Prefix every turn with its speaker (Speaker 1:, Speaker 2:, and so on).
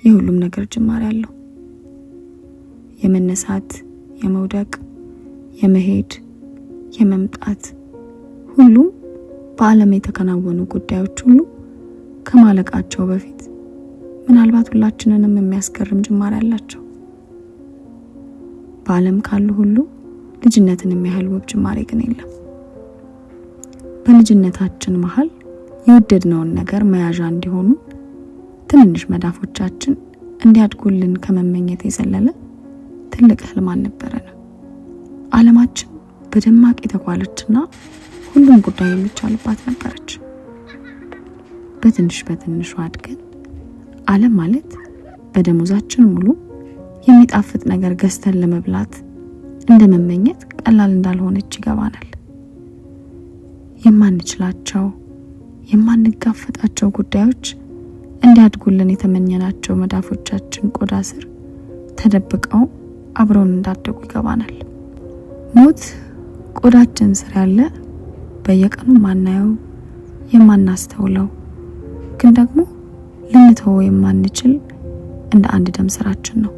Speaker 1: የሁሉም ነገር ጅማሬ አለው። የመነሳት፣ የመውደቅ፣ የመሄድ፣ የመምጣት ሁሉም በዓለም የተከናወኑ ጉዳዮች ሁሉ ከማለቃቸው በፊት ምናልባት ሁላችንንም የሚያስገርም ጅማሬ አላቸው። በዓለም ካሉ ሁሉ ልጅነትን የሚያህል ውብ ጅማሬ ግን የለም። በልጅነታችን መሃል የወደድነውን ነገር መያዣ እንዲሆኑ ትንንሽ መዳፎቻችን እንዲያድጉልን ከመመኘት የዘለለ ትልቅ ህልም አልነበረንም። ዓለማችን በደማቅ የተኳለችና ሁሉም ጉዳይ የሚቻልባት ነበረች። በትንሹ አድገን ዓለም ማለት በደሞዛችን ሙሉ የሚጣፍጥ ነገር ገዝተን ለመብላት እንደመመኘት ቀላል እንዳልሆነች ይገባናል። የማንችላቸው የማንጋፈጣቸው ጉዳዮች እንዲያድጉልን የተመኘናቸው መዳፎቻችን ቆዳ ስር ተደብቀው አብረውን እንዳደጉ ይገባናል። ሞት ቆዳችን ስር ያለ በየቀኑ ማናየው የማናስተውለው ግን ደግሞ ልንተወው የማንችል እንደ አንድ ደም ስራችን ነው።